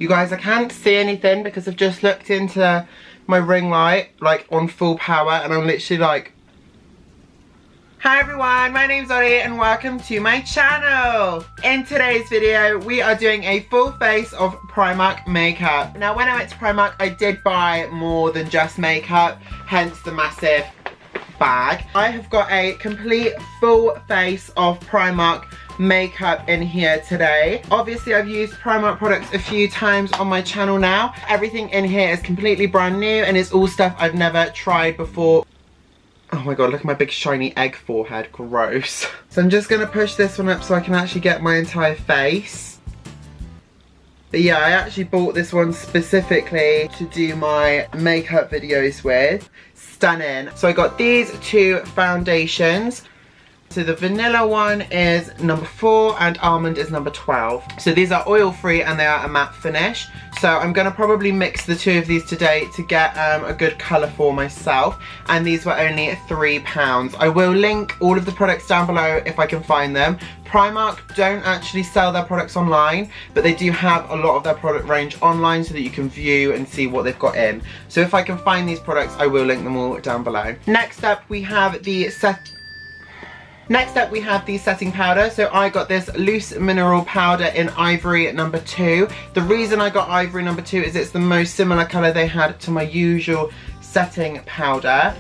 You guys, I can't see anything because I've just looked into my ring light, like on full power, and I'm literally like... Hi everyone, my name's Ollie and welcome to my channel. In today's video, we are doing a full face of Primark makeup. Now when I went to Primark, I did buy more than just makeup, hence the massive bag. I have got a complete full face of Primark makeup in here today. Obviously I've used Primark products a few times on my channel now. Everything in here is completely brand new and it's all stuff I've never tried before. Oh my god, look at my big shiny egg forehead, gross. So I'm just gonna push this one up so I can actually get my entire face. But yeah, I actually bought this one specifically to do my makeup videos with. Stunning. So I got these two foundations. So the vanilla one is number 4 and almond is number 12. So these are oil free and they are a matte finish. So I'm going to probably mix the two of these today to get a good colour for myself. And these were only £3. I will link all of the products down below if I can find them. Primark don't actually sell their products online, but they do have a lot of their product range online so that you can view and see what they've got in. So if I can find these products, I will link them all down below. Next up we have the setting powder. So I got this loose mineral powder in ivory number 2. The reason I got ivory number 2 is it's the most similar colour they had to my usual setting powder.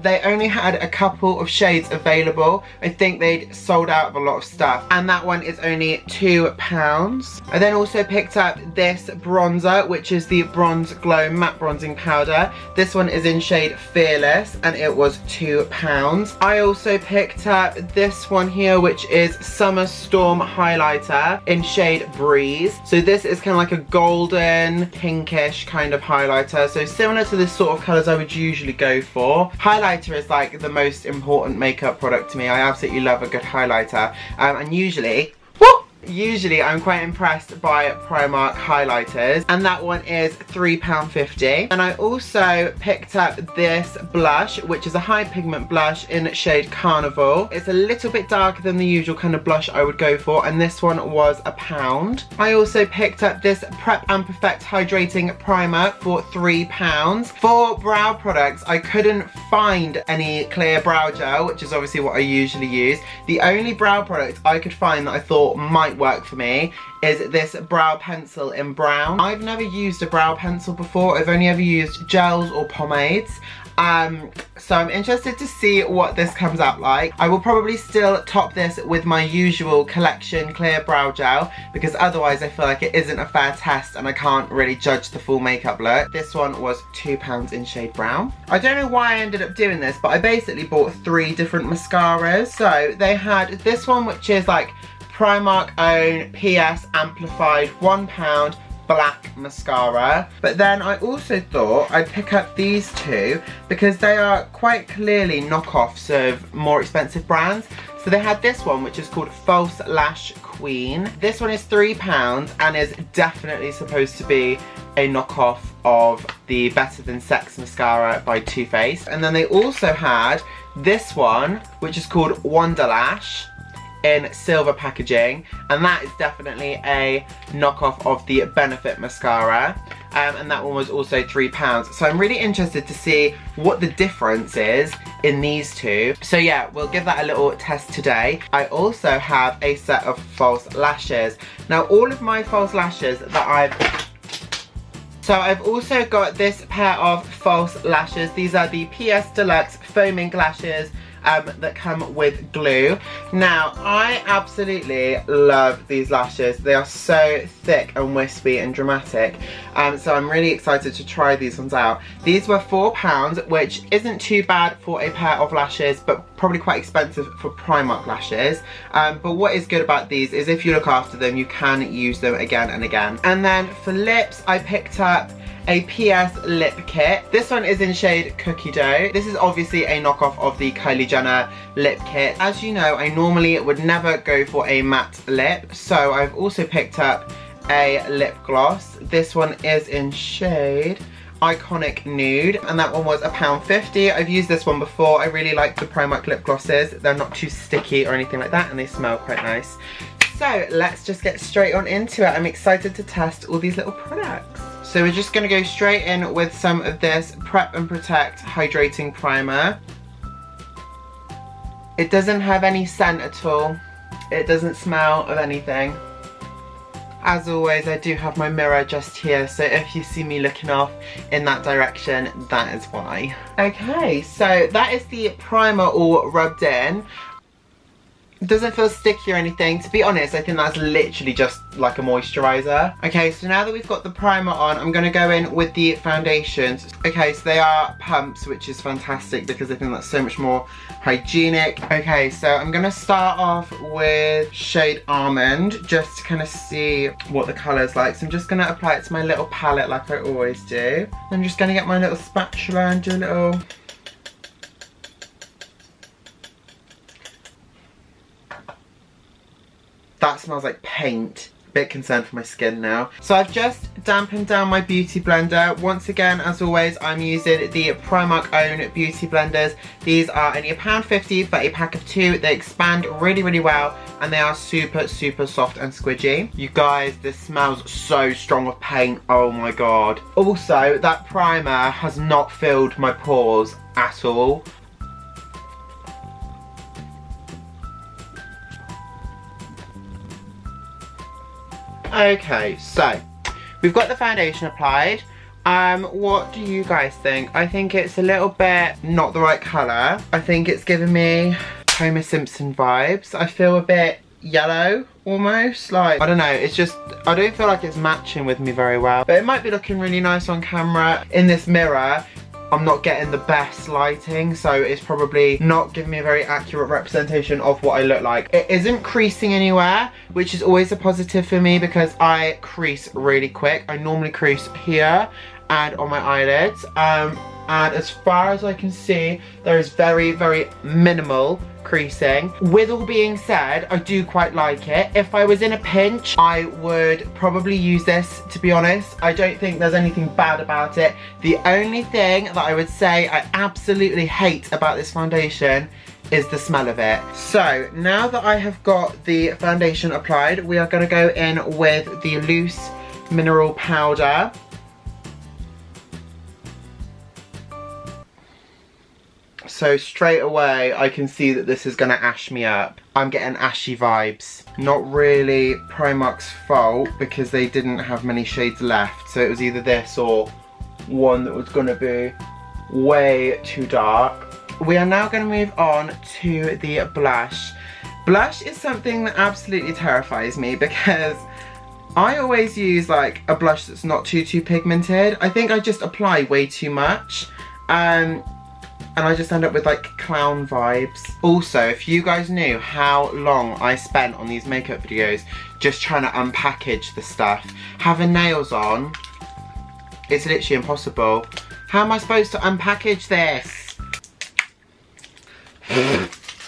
They only had a couple of shades available. I think they'd sold out of a lot of stuff. And that one is only £2. I then also picked up this bronzer, which is the Bronze Glow Matte Bronzing Powder. This one is in shade Fearless and it was £2. I also picked up this one here, which is Summer Storm Highlighter in shade Breeze. So this is kind of like a golden, pinkish kind of highlighter. So similar to the sort of colours I would usually go for. Highlighter is like the most important makeup product to me. I absolutely love a good highlighter. And usually I'm quite impressed by Primark highlighters, and that one is £3.50. And I also picked up this blush, which is a high pigment blush in shade Carnival. It's a little bit darker than the usual kind of blush I would go for, and this one was £1. I also picked up this Prep and Perfect Hydrating Primer for £3. For brow products, I couldn't find any clear brow gel, which is obviously what I usually use. The only brow product I could find that I thought might work for me is this brow pencil in brown. I've never used a brow pencil before. I've only ever used gels or pomades. So I'm interested to see what this comes out like. I will probably still top this with my usual collection clear brow gel, because otherwise I feel like it isn't a fair test and I can't really judge the full makeup look. This one was £2 in shade brown. I don't know why I ended up doing this, but I basically bought 3 different mascaras. So they had this one, which is like Primark own PS Amplified £1 black mascara. But then I also thought I'd pick up these two because they are quite clearly knockoffs of more expensive brands. So they had this one, which is called False Lash Queen. This one is £3 and is definitely supposed to be a knockoff of the Better Than Sex mascara by Too Faced. And then they also had this one, which is called Wonderlash in silver packaging, and that is definitely a knockoff of the Benefit mascara, and that one was also £3. So I'm really interested to see what the difference is in these two. So yeah, we'll give that a little test today. I also have a set of false lashes. Now all of my false lashes that I've also got this pair of false lashes. These are the PS Deluxe Foaming Lashes that come with glue. Now I absolutely love these lashes. They are so thick and wispy and dramatic, so I'm really excited to try these ones out. These were £4, which isn't too bad for a pair of lashes, but probably quite expensive for Primark lashes. But what is good about these is if you look after them, you can use them again and again. And then for lips, I picked up a PS lip kit. This one is in shade Cookie Dough. This is obviously a knockoff of the Kylie Jenner lip kit. As you know, I normally would never go for a matte lip, so I've also picked up a lip gloss. This one is in shade Iconic Nude, and that one was £1.50. I've used this one before. I really like the Primark lip glosses. They're not too sticky or anything like that, and they smell quite nice. so let's just get straight on into it. I'm excited to test all these little products. So we're just gonna go straight in with some of this Prep and Protect Hydrating Primer. It doesn't have any scent at all. It doesn't smell of anything. As always, I do have my mirror just here, so if you see me looking off in that direction, that is why. Okay, so that is the primer all rubbed in. It doesn't feel sticky or anything. To be honest, I think that's literally just like a moisturiser. Okay, so now that we've got the primer on, I'm gonna go in with the foundations. Okay, so they are pumps, which is fantastic because I think that's so much more hygienic. Okay, so I'm gonna start off with shade Almond, just to kind of see what the colour's like. So I'm just gonna apply it to my little palette like I always do. I'm just gonna get my little spatula and do a little... That smells like paint. Bit concerned for my skin now. So I've just dampened down my beauty blender. Once again, as always, I'm using the Primark own beauty blenders. These are only £1.50 but a pack of 2. They expand really, really well and they are super, super soft and squidgy. You guys, this smells so strong of paint. Oh my god. Also, that primer has not filled my pores at all. Okay, so we've got the foundation applied. What do you guys think? I think it's a little bit not the right colour. I think it's giving me Homer Simpson vibes. I feel a bit yellow almost, like, I don't know, it's just, I don't feel like it's matching with me very well. But it might be looking really nice on camera. In this mirror, I'm not getting the best lighting, so it's probably not giving me a very accurate representation of what I look like. It isn't creasing anywhere, which is always a positive for me because I crease really quick. I normally crease here and on my eyelids. And as far as I can see, there is very, very minimal creasing. With all being said, I do quite like it. If I was in a pinch, I would probably use this, to be honest. I don't think there's anything bad about it. The only thing that I would say I absolutely hate about this foundation is the smell of it. So now that I have got the foundation applied, we are going to go in with the loose mineral powder. So straight away I can see that this is gonna ash me up. I'm getting ashy vibes. Not really Primark's fault because they didn't have many shades left. So it was either this or one that was gonna be way too dark. We are now gonna move on to the blush. Blush is something that absolutely terrifies me because I always use like a blush that's not too pigmented. I think I just apply way too much. And I just end up with like clown vibes. Also, if you guys knew how long I spent on these makeup videos just trying to unpackage the stuff, having nails on, it's literally impossible. How am I supposed to unpackage this?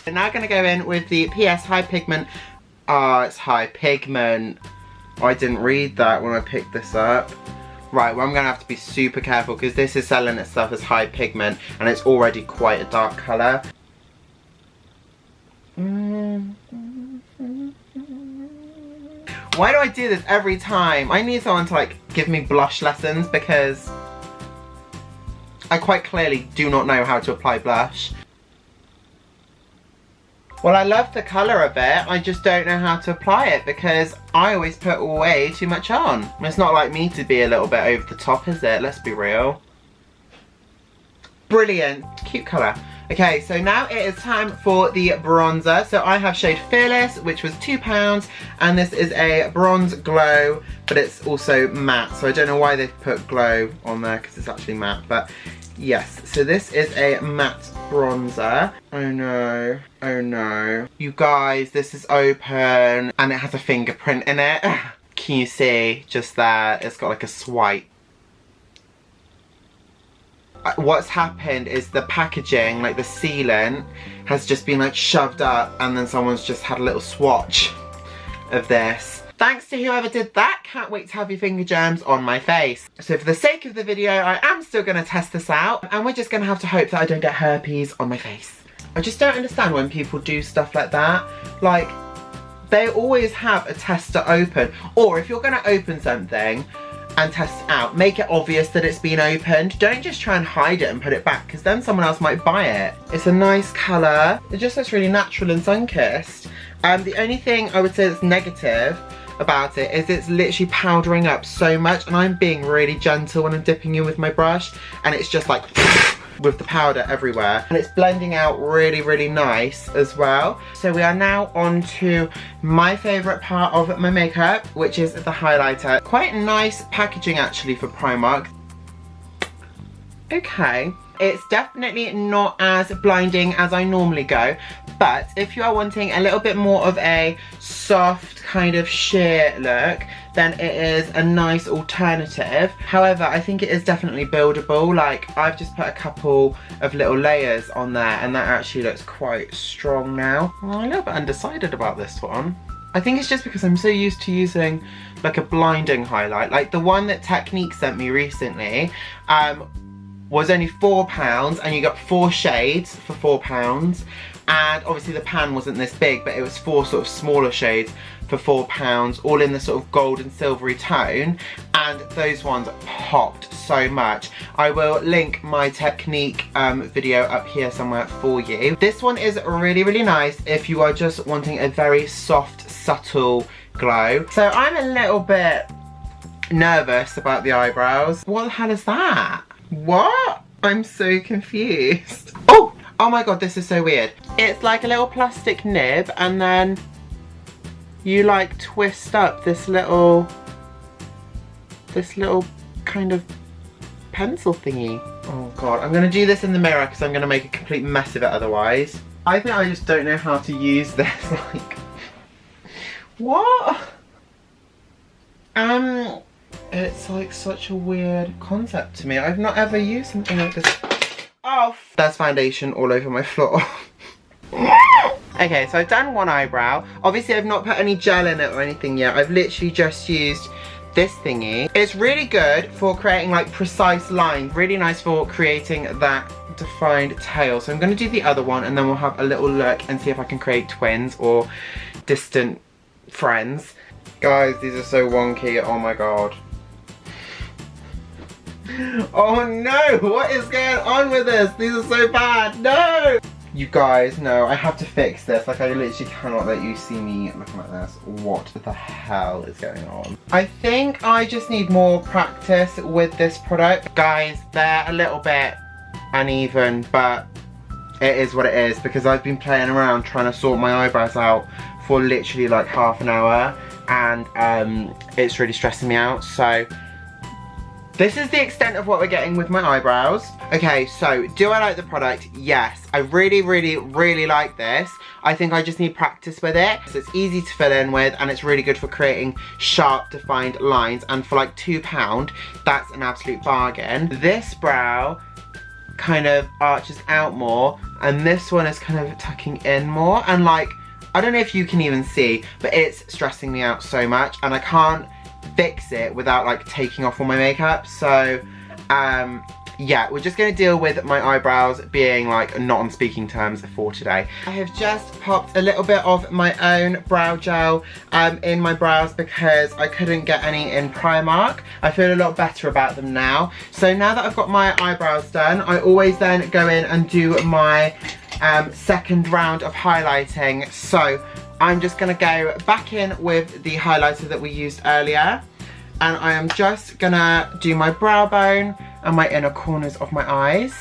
We're now gonna go in with the PS High Pigment. It's High Pigment. I didn't read that when I picked this up. Right, well I'm going to have to be super careful because this is selling itself as High Pigment and it's already quite a dark colour. Why do I do this every time? I need someone to like give me blush lessons because I quite clearly do not know how to apply blush. Well, I love the colour of it, I just don't know how to apply it because I always put way too much on. It's not like me to be a little bit over the top, is it? Let's be real. Brilliant, cute colour. Okay, so now it is time for the bronzer. So I have shade Fearless, which was £2, and this is a bronze glow, but it's also matte. So I don't know why they've put glow on there because it's actually matte, but yes. So this is a matte bronzer. Oh no, oh no. You guys, this is open and it has a fingerprint in it. Can you see just there? It's got like a swipe. What's happened is the packaging, like the sealant, has just been like shoved up and then someone's just had a little swatch of this. Thanks to whoever did that, can't wait to have your finger germs on my face. So for the sake of the video, I am still going to test this out and we're just going to have to hope that I don't get herpes on my face. I just don't understand when people do stuff like that. Like, they always have a tester open. Or if you're gonna open something and test it out, make it obvious that it's been opened. Don't just try and hide it and put it back, because then someone else might buy it. It's a nice colour. It just looks really natural and sun-kissed. The only thing I would say that's negative about it is it's literally powdering up so much, and I'm being really gentle when I'm dipping in with my brush, and it's just like with the powder everywhere, and it's blending out really, really nice as well. So we are now on to my favourite part of my makeup, which is the highlighter. Quite nice packaging actually for Primark. Okay, it's definitely not as blinding as I normally go, but if you are wanting a little bit more of a soft kind of sheer look, then it is a nice alternative. However, I think it is definitely buildable. Like, I've just put a couple of little layers on there, and that actually looks quite strong now. I'm a little bit undecided about this one. I think it's just because I'm so used to using like a blinding highlight. Like the one that Technique sent me recently, was only £4, and you got 4 shades for £4, and obviously the pan wasn't this big, but it was 4 sort of smaller shades for £4, all in the sort of gold and silvery tone, and those ones popped so much. I will link my Technique video up here somewhere for you. This one is really, really nice if you are just wanting a very soft, subtle glow. So I'm a little bit nervous about the eyebrows. What the hell is that? What? I'm so confused. Oh! Oh my god, this is so weird. It's like a little plastic nib, and then you like twist up this little kind of pencil thingy. Oh god, I'm gonna do this in the mirror because I'm gonna make a complete mess of it otherwise. I think I just don't know how to use this. Like, what? It's like such a weird concept to me. I've not ever used something like this. Oh, there's foundation all over my floor. Okay, so I've done one eyebrow. Obviously, I've not put any gel in it or anything yet. I've literally just used this thingy. It's really good for creating like precise lines. Really nice for creating that defined tail. So I'm going to do the other one, and then we'll have a little look and see if I can create twins or distant friends. Guys, these are so wonky. Oh my god. Oh no, what is going on with this? These are so bad. No! You guys, no, I have to fix this. Like, I literally cannot let you see me looking like this. What the hell is going on? I think I just need more practice with this product. Guys, they're a little bit uneven, but it is what it is, because I've been playing around trying to sort my eyebrows out for literally like half an hour, and it's really stressing me out. So this is the extent of what we're getting with my eyebrows. Okay, so do I like the product? Yes, I really, really, really like this. I think I just need practice with it. So it's easy to fill in with, and it's really good for creating sharp, defined lines. And for like £2, that's an absolute bargain. This brow kind of arches out more, and this one is kind of tucking in more. And like, I don't know if you can even see, but it's stressing me out so much, and I can't fix it without like taking off all my makeup. So yeah, we're just going to deal with my eyebrows being like not on speaking terms for today. I have just popped a little bit of my own brow gel in my brows because I couldn't get any in Primark. I feel a lot better about them now. So now that I've got my eyebrows done, I always then go in and do my second round of highlighting. So I'm just going to go back in with the highlighter that we used earlier, and I am just going to do my brow bone and my inner corners of my eyes.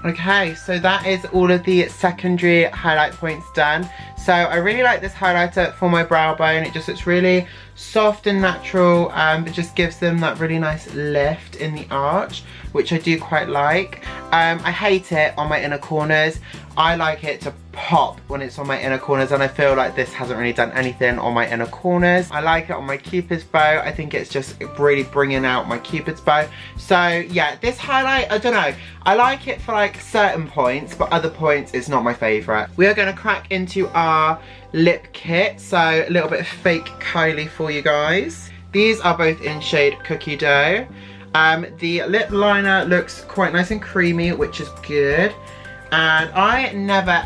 Okay, so that is all of the secondary highlight points done. So I really like this highlighter for my brow bone. It just looks really soft and natural, but just gives them that really nice lift in the arch, which I do quite like. I hate it on my inner corners. I like it to pop when it's on my inner corners, and I feel like this hasn't really done anything on my inner corners. I like it on my Cupid's bow. I think it's just really bringing out my Cupid's bow. So yeah, this highlight, I don't know. I like it for like certain points, but other points it's not my favourite. We are going to crack into our lip kit. So a little bit of fake Kylie for you guys. These are both in shade Cookie Dough. The lip liner looks quite nice and creamy, which is good. And I never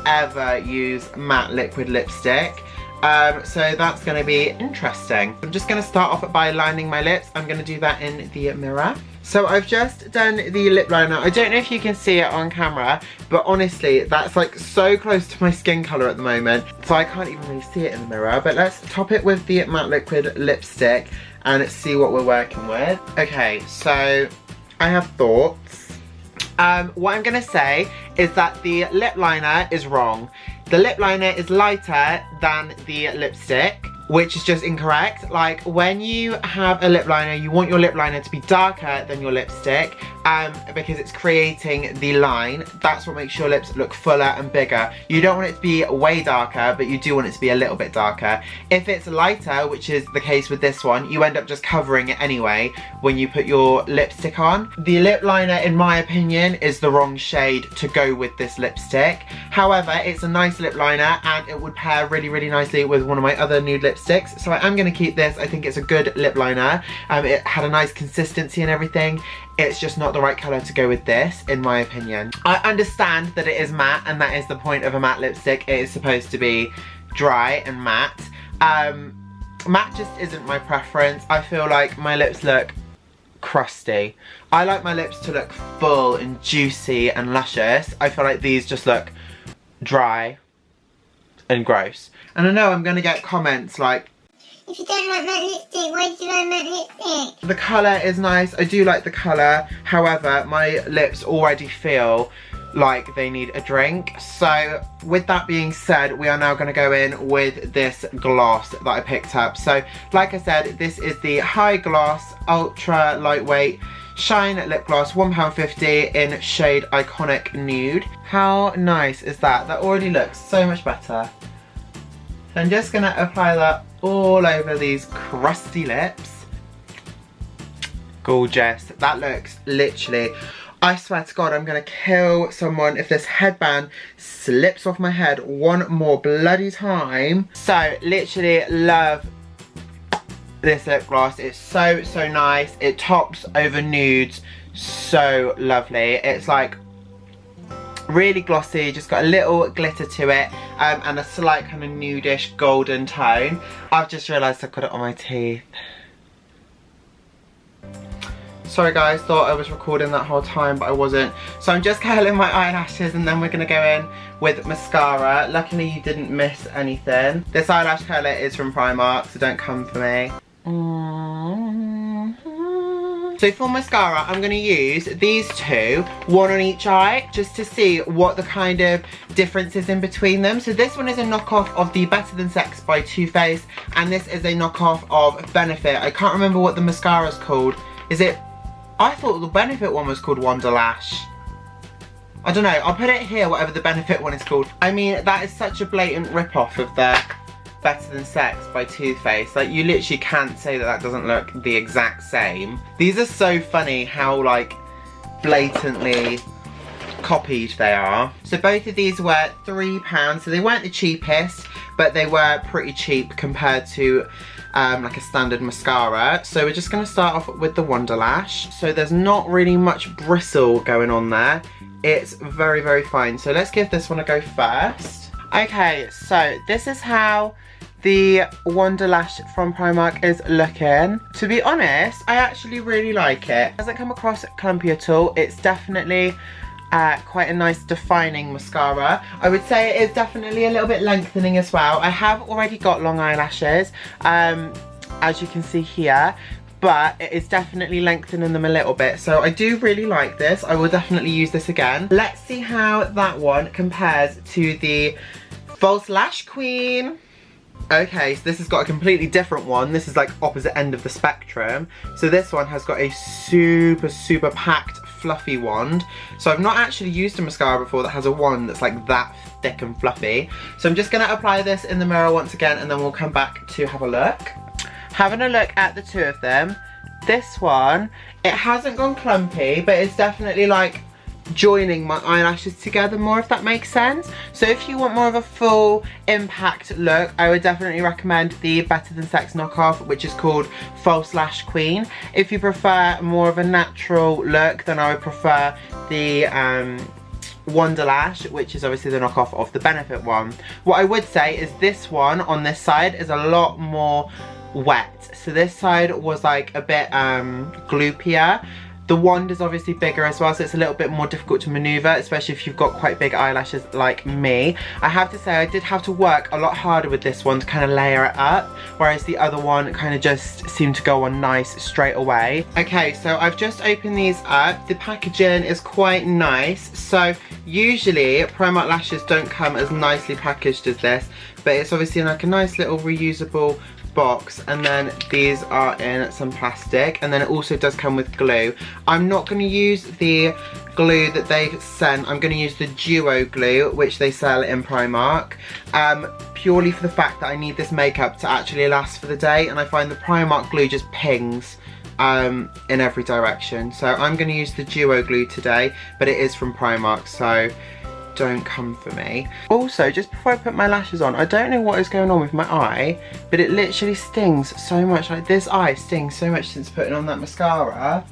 ever use matte liquid lipstick. So that's going to be interesting. I'm just going to start off by lining my lips. I'm going to do that in the mirror. So I've just done the lip liner. I don't know if you can see it on camera, but honestly, that's like so close to my skin colour at the moment, so I can't even really see it in the mirror. But let's top it with the matte liquid lipstick and see what we're working with. Okay, so I have thoughts. What I'm going to say is that the lip liner is wrong. The lip liner is lighter than the lipstick, which is just incorrect. Like, when you have a lip liner, you want your lip liner to be darker than your lipstick, because it's creating the line. That's what makes your lips look fuller and bigger. You don't want it to be way darker, but you do want it to be a little bit darker. If it's lighter, which is the case with this one, you end up just covering it anyway when you put your lipstick on. The lip liner, in my opinion, is the wrong shade to go with this lipstick. However, it's a nice lip liner and it would pair really, really nicely with one of my other nude lipsticks. So I am going to keep this. I think it's a good lip liner. It had a nice consistency and everything. It's just not the right colour to go with this, in my opinion. I understand that it is matte, and that is the point of a matte lipstick. It is supposed to be dry and matte. Matte just isn't my preference. I feel like my lips look crusty. I like my lips to look full and juicy and luscious. I feel like these just look dry and gross. And I know I'm going to get comments like, if you don't like matte lipstick, why do you like matte lipstick? The colour is nice. I do like the colour. However, my lips already feel like they need a drink. So with that being said, we are now going to go in with this gloss that I picked up. So like I said, this is the High Gloss Ultra Lightweight Shine Lip Gloss, £1.50 in shade Iconic Nude. How nice is that? That already looks so much better. So I'm just going to apply that all over these crusty lips. Gorgeous. That looks literally, I swear to God, I'm going to kill someone if this headband slips off my head one more bloody time. So literally love this lip gloss. It's so, so nice. It tops over nudes so lovely. It's like really glossy, just got a little glitter to it, and a slight kind of nudish golden tone. I've just realised I've got it on my teeth. Sorry guys, thought I was recording that whole time, but I wasn't. So I'm just curling my eyelashes and then we're going to go in with mascara. Luckily you didn't miss anything. This eyelash curler is from Primark, so don't come for me. So for mascara, I'm going to use these two, one on each eye, just to see what the kind of difference is in between them. So this one is a knockoff of the Better Than Sex by Too Faced, and this is a knockoff of Benefit. I can't remember what the mascara's called. Is it... I thought the Benefit one was called Wonderlash. I don't know, I'll put it here, whatever the Benefit one is called. I mean, that is such a blatant rip-off of the Better Than Sex by Too Faced. Like, you literally can't say that that doesn't look the exact same. These are so funny how, like, blatantly copied they are. So both of these were £3, so they weren't the cheapest, but they were pretty cheap compared to like a standard mascara. So we're just going to start off with the Wonderlash. So there's not really much bristle going on there. It's very, very fine. So let's give this one a go first. Okay, so this is how the Wonderlash from Primark is looking. To be honest, I actually really like it. It doesn't come across clumpy at all. It's definitely quite a nice defining mascara. I would say it is definitely a little bit lengthening as well. I have already got long eyelashes, as you can see here, but it is definitely lengthening them a little bit. So I do really like this. I will definitely use this again. Let's see how that one compares to the False Lash Queen. Okay, so this has got a completely different one. This is like opposite end of the spectrum. So this one has got a super, super packed, fluffy wand. So I've not actually used a mascara before that has a wand that's like that thick and fluffy. So I'm just going to apply this in the mirror once again, and then we'll come back to have a look. Having a look at the two of them, this one, it hasn't gone clumpy, but it's definitely like joining my eyelashes together more, if that makes sense. So if you want more of a full impact look, I would definitely recommend the Better Than Sex knockoff, which is called False Lash Queen. If you prefer more of a natural look, then I would prefer the Wonderlash, which is obviously the knockoff of the Benefit one. What I would say is this one on this side is a lot more wet. So this side was like a bit gloopier. The wand is obviously bigger as well, so it's a little bit more difficult to maneuver, especially if you've got quite big eyelashes like me. I have to say I did have to work a lot harder with this one to kind of layer it up, whereas the other one kind of just seemed to go on nice straight away. Okay, so I've just opened these up. The packaging is quite nice. So usually Primark lashes don't come as nicely packaged as this, but it's obviously like a nice little reusable box, and then these are in some plastic, and then it also does come with glue. I'm not going to use the glue that they've sent. I'm going to use the duo glue which they sell in Primark, purely for the fact that I need this makeup to actually last for the day, and I find the Primark glue just pings in every direction. So I'm going to use the duo glue today, but it is from Primark, so don't come for me. Also, just before I put my lashes on, I don't know what is going on with my eye, but it literally stings so much. Like, this eye stings so much since putting on that mascara.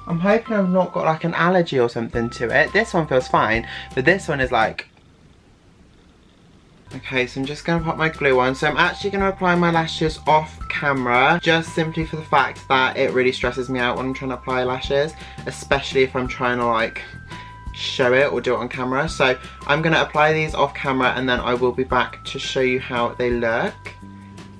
I'm hoping I've not got like an allergy or something to it. This one feels fine, but this one is like... Okay, so I'm just going to put my glue on. So I'm actually going to apply my lashes off camera, just simply for the fact that it really stresses me out when I'm trying to apply lashes, especially if I'm trying to like show it or do it on camera. So I'm going to apply these off camera, and then I will be back to show you how they look.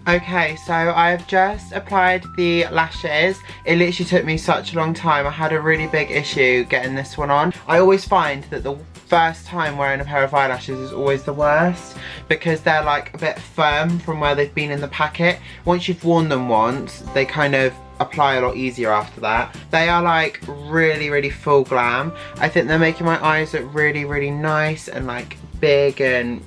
Okay, so I've just applied the lashes. It literally took me such a long time. I had a really big issue getting this one on. I always find that the first time wearing a pair of eyelashes is always the worst, because they're like a bit firm from where they've been in the packet. Once you've worn them once, they kind of apply a lot easier after that. They are like really, really full glam. I think they're making my eyes look really, really nice and like big and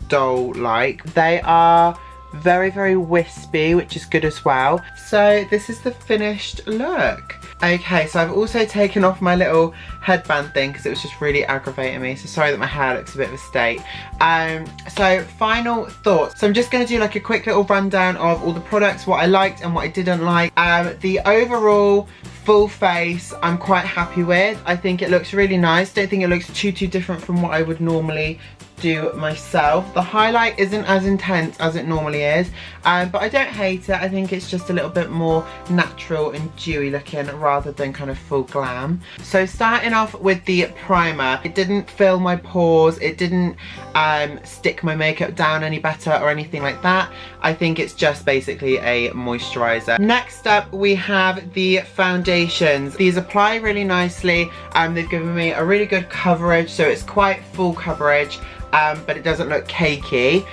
doll-like. They are very, very wispy, which is good as well. So this is the finished look. Okay, so I've also taken off my little headband thing because it was just really aggravating me. So sorry that my hair looks a bit of a state. So final thoughts. So I'm just going to do like a quick little rundown of all the products, what I liked and what I didn't like. The overall full face I'm quite happy with. I think it looks really nice. Don't think it looks too different from what I would normally do myself. The highlight isn't as intense as it normally is, but I don't hate it. I think it's just a little bit more natural and dewy looking rather than kind of full glam. So starting off with the primer, it didn't fill my pores, it didn't stick my makeup down any better or anything like that. I think it's just basically a moisturizer. Next up we have the foundations. These apply really nicely. They've given me a really good coverage, so it's quite full coverage. But it doesn't look cakey,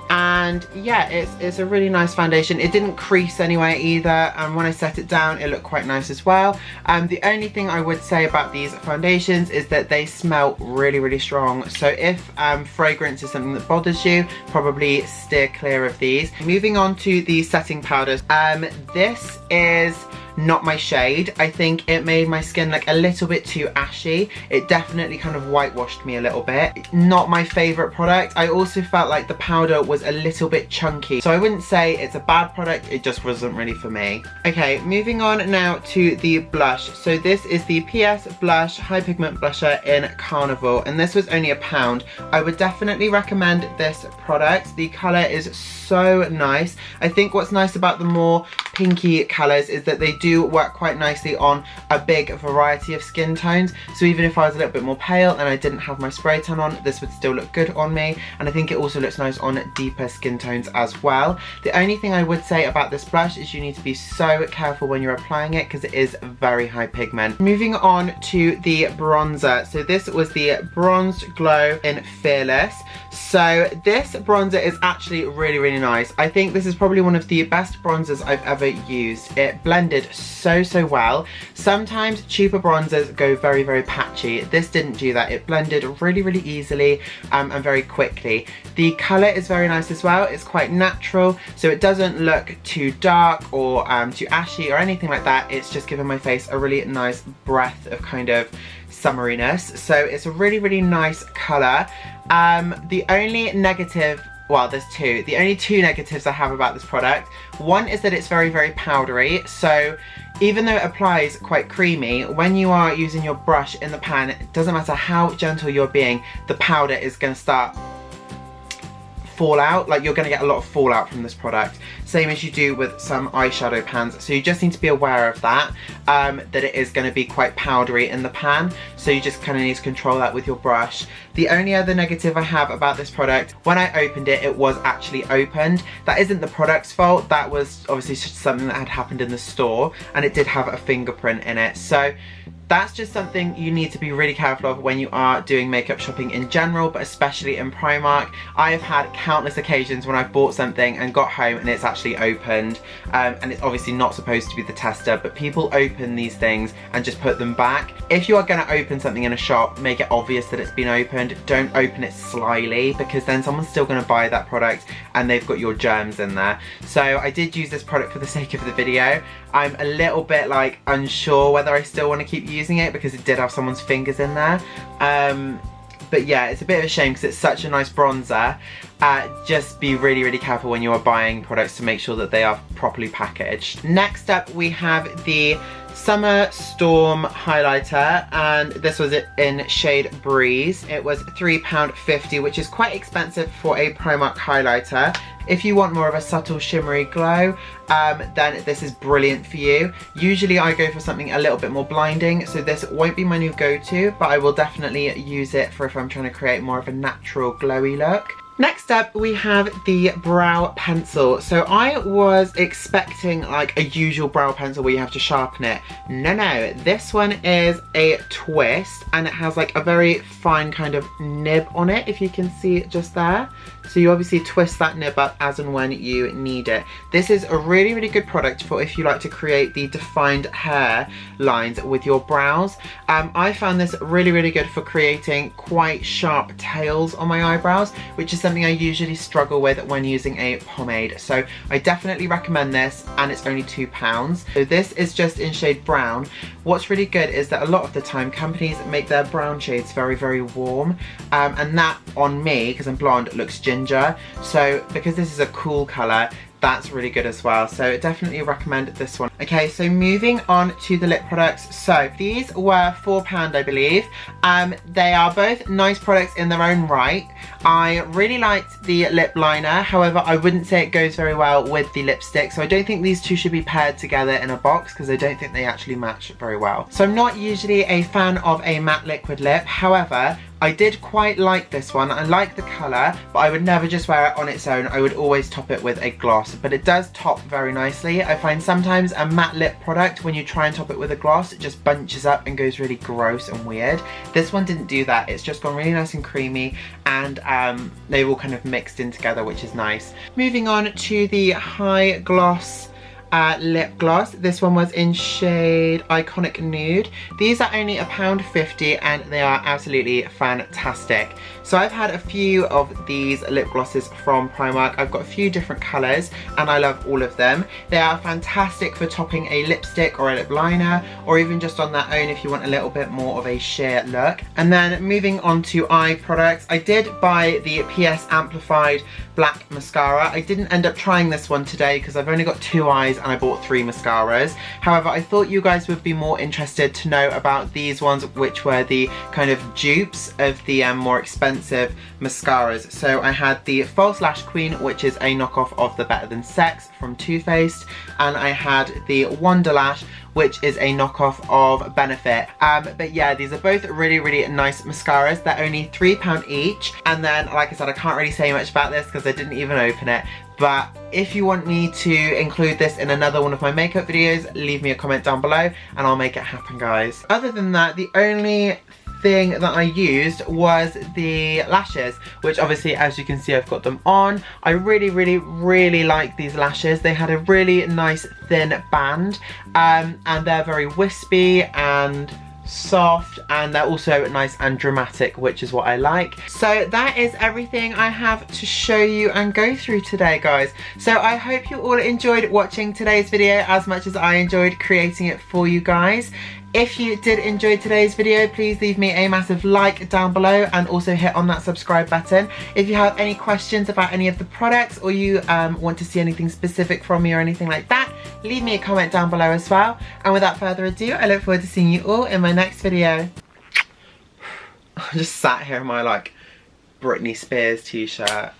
and yeah, it's a really nice foundation. It didn't crease anywhere either, and when I set it down it looked quite nice as well. The only thing I would say about these foundations is that they smell really, really strong, so if fragrance is something that bothers you, probably steer clear of these. Moving on to the setting powders, this is not my shade. I think it made my skin look a little bit too ashy. It definitely kind of whitewashed me a little bit. Not my favourite product. I also felt like the powder was a little bit chunky. So I wouldn't say it's a bad product, it just wasn't really for me. Okay, moving on now to the blush. So this is the PS Blush High Pigment Blusher in Carnival, and this was only £1. I would definitely recommend this product. The colour is so nice. I think what's nice about the more pinky colours is that they do work quite nicely on a big variety of skin tones. So even if I was a little bit more pale and I didn't have my spray tan on, this would still look good on me. And I think it also looks nice on deeper skin tones as well. The only thing I would say about this blush is you need to be so careful when you're applying it because it is very high pigment. Moving on to the bronzer. So this was the Bronzed Glow in Fearless. So this bronzer is actually really, really nice. I think this is probably one of the best bronzers I've ever used. It blended so well. Sometimes cheaper bronzers go very, very patchy. This didn't do that. It blended really, really easily and very quickly. The colour is very nice as well. It's quite natural, so it doesn't look too dark or too ashy or anything like that. It's just giving my face a really nice breath of kind of summeriness. So it's a really, really nice colour. The only negative well, there's two. The only two negatives I have about this product, one is that it's very, very powdery. So even though it applies quite creamy, when you are using your brush in the pan, it doesn't matter how gentle you're being, the powder is going to start fallout. Like, you're going to get a lot of fallout from this product, same as you do with some eyeshadow pans. So you just need to be aware of that, that it is going to be quite powdery in the pan, so you just kind of need to control that with your brush. The only other negative I have about this product, when I opened it, it was actually opened. That isn't the product's fault, that was obviously something that had happened in the store, and it did have a fingerprint in it. So that's just something you need to be really careful of when you are doing makeup shopping in general, but especially in Primark. I have had countless occasions when I've bought something and got home and it's actually opened, and it's obviously not supposed to be the tester, but people open these things and just put them back. If you are going to open something in a shop, make it obvious that it's been opened. Don't open it slyly, because then someone's still going to buy that product and they've got your germs in there. So I did use this product for the sake of the video. I'm a little bit like unsure whether I still want to keep using it, because it did have someone's fingers in there. But yeah, it's a bit of a shame because it's such a nice bronzer. Just be really, really careful when you are buying products to make sure that they are properly packaged. Next up, we have the Summer Storm highlighter, and this was in shade Breeze. It was £3.50, which is quite expensive for a Primark highlighter. If you want more of a subtle shimmery glow, then this is brilliant for you. Usually I go for something a little bit more blinding, so this won't be my new go-to, but I will definitely use it for if I'm trying to create more of a natural glowy look. Next up, we have the brow pencil. So I was expecting like a usual brow pencil where you have to sharpen it. No, this one is a twist, and it has like a very fine kind of nib on it, if you can see it just there. So you obviously twist that nib up as and when you need it. This is a really, really good product for if you like to create the defined hair lines with your brows. I found this really, really good for creating quite sharp tails on my eyebrows, which is something I usually struggle with when using a pomade. So I definitely recommend this, and it's only £2. So this is just in shade brown. What's really good is that a lot of the time companies make their brown shades very, very warm, and that on me, because I'm blonde, looks ginger. So because this is a cool colour, that's really good as well. So definitely recommend this one. Okay, so moving on to the lip products. So these were £4, I believe. They are both nice products in their own right. I really liked the lip liner. However, I wouldn't say it goes very well with the lipstick. So I don't think these two should be paired together in a box, because I don't think they actually match very well. So I'm not usually a fan of a matte liquid lip. However, I did quite like this one. I like the colour, but I would never just wear it on its own. I would always top it with a gloss, but it does top very nicely. I find sometimes a matte lip product, when you try and top it with a gloss, it just bunches up and goes really gross and weird. This one didn't do that. It's just gone really nice and creamy, and they've all kind of mixed in together, which is nice. Moving on to the high gloss lip gloss. This one was in shade Iconic Nude. These are only £1.50, and they are absolutely fantastic. So I've had a few of these lip glosses from Primark. I've got a few different colours, and I love all of them. They are fantastic for topping a lipstick or a lip liner, or even just on their own if you want a little bit more of a sheer look. And then moving on to eye products, I did buy the PS Amplified Black Mascara. I didn't end up trying this one today because I've only got 2 eyes and I bought 3 mascaras. However, I thought you guys would be more interested to know about these ones, which were the kind of dupes of the more expensive mascaras. So I had the False Lash Queen, which is a knockoff of the Better Than Sex from Too Faced, and I had the Wonder Lash, which is a knockoff of Benefit. But yeah, these are both really, really nice mascaras. They're only £3 each. And then, like I said, I can't really say much about this because I didn't even open it. But if you want me to include this in another one of my makeup videos, leave me a comment down below and I'll make it happen, guys. Other than that, the only thing that I used was the lashes, which obviously, as you can see, I've got them on. I really, really, really like these lashes. They had a really nice thin band, and they're very wispy and soft, and they're also nice and dramatic, which is what I like. So that is everything I have to show you and go through today, guys. So I hope you all enjoyed watching today's video as much as I enjoyed creating it for you guys. If you did enjoy today's video, please leave me a massive like down below and also hit on that subscribe button. If you have any questions about any of the products or you want to see anything specific from me or anything like that, leave me a comment down below as well. And without further ado, I look forward to seeing you all in my next video. I just sat here in my like Britney Spears t-shirt.